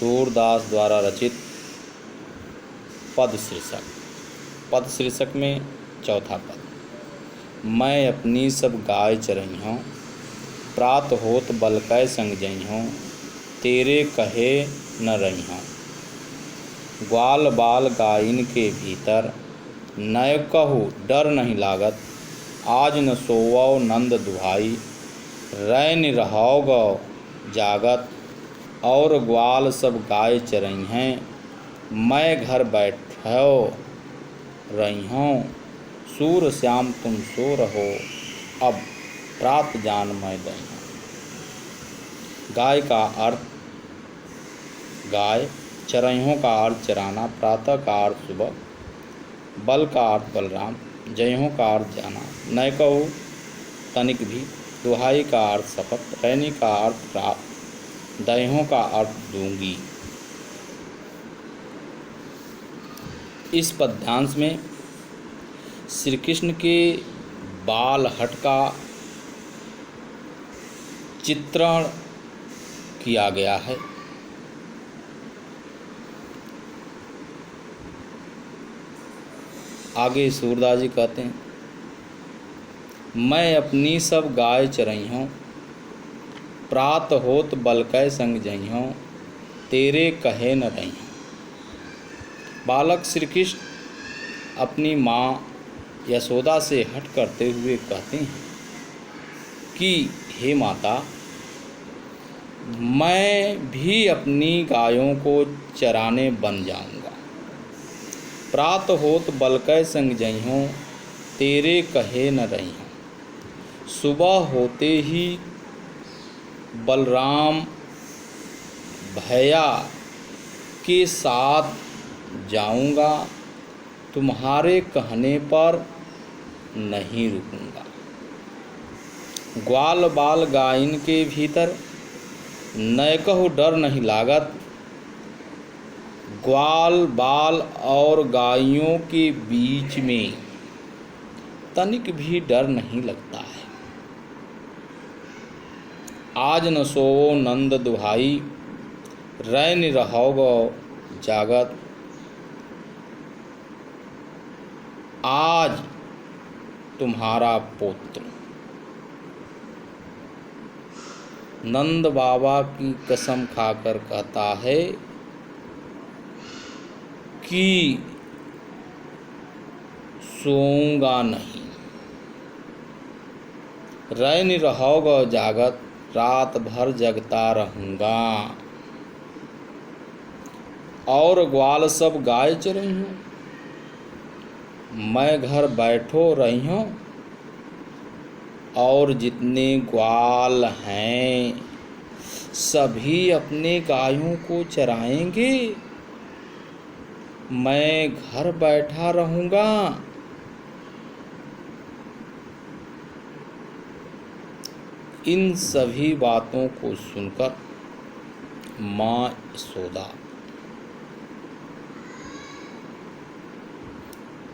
सूरदास द्वारा रचित पद शीर्षक। पद शीर्षक में चौथा पद। मैं अपनी सब गाय चरई हूँ, प्रात होत बलकै संग जई हूँ, तेरे कहे न रही हूँ। ग्वाल बाल गायन के भीतर, नय कहू डर नहीं लागत। आज न सोवौ नंद दुहाई, रैन रहोगो जागत। और ग्वाल सब गाय चरई हैं, मैं घर बैठो रही हूँ। सूर श्याम तुम सो रहो, अब प्रात जान मैं दई हूँ। गाय का अर्थ गाय, चरइयों का अर्थ चराना, प्रातः का अर्थ सुबह, बल का अर्थ बलराम, जइहों का अर्थ जाना, नय कहू तनिक भी, दुहाई का अर्थ शपथ, रैनी का अर्थ प्राप्त, दइहों का अर्थ दूंगी। इस पद्यांश में श्री कृष्ण के बाल हट का चित्रण किया गया है। आगे सूरदास जी कहते हैं, मैं अपनी सब गाय चरई हूँ, प्रात होत बलकै संग जई हूँ, तेरे कहे न रही हूँ। बालक श्री कृष्ण अपनी माँ यशोदा से हट करते हुए कहते हैं कि हे माता, मैं भी अपनी गायों को चराने बन जाऊंगा। प्रात होत बलकै संग जई हूँ, तेरे कहे न रही हूँ। सुबह होते ही बलराम भैया के साथ जाऊंगा, तुम्हारे कहने पर नहीं रुकूंगा। ग्वाल बाल गायन के भीतर, नय कहू डर नहीं लागत। ग्वाल बाल और गायों के बीच में तनिक भी डर नहीं लगता है। आज न सोवो नंद दुहाई, रैन रहोगो जागत। आज तुम्हारा पुत्र नंद बाबा की कसम खाकर कहता है कि सोऊंगा नहीं, रैन रहोगो जागत, रात भर जगता रहूँगा। और ग्वाल सब गाय चरई हूँ, मैं घर बैठो रही हूँ। और जितने ग्वाल हैं सभी अपने गायों को चराएंगे, मैं घर बैठा रहूँगा। इन सभी बातों को सुनकर माँ यशोदा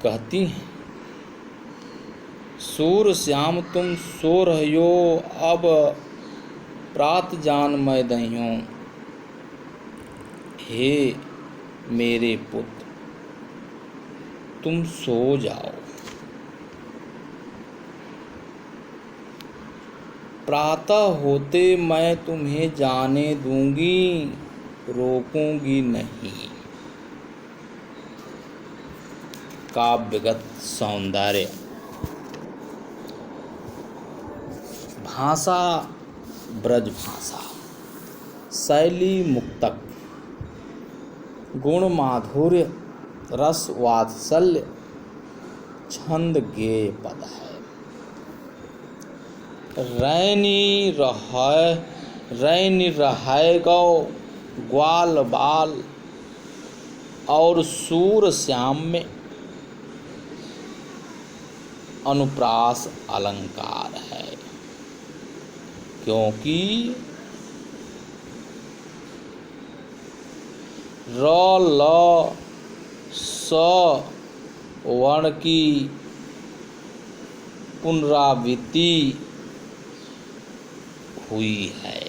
कहती हैं, सूर श्याम तुम सो रहियो, अब प्रात जान मैं दई हूँ। हे मेरे पुत्र, तुम सो जाओ, प्रातः होते मैं तुम्हें जाने दूंगी, रोकूंगी नहीं। काव्यगत सौंदर्य। भाषा ब्रज भाषा, शैली मुक्तक, गुण माधुर्य, रस वात्सल्य, छंद गेय पद है। रैनी रहेगो ग्वाल बाल और सूर श्याम में अनुप्रास अलंकार है, क्योंकि र ल स वर्ण की पुनरावृत्ति हुई है।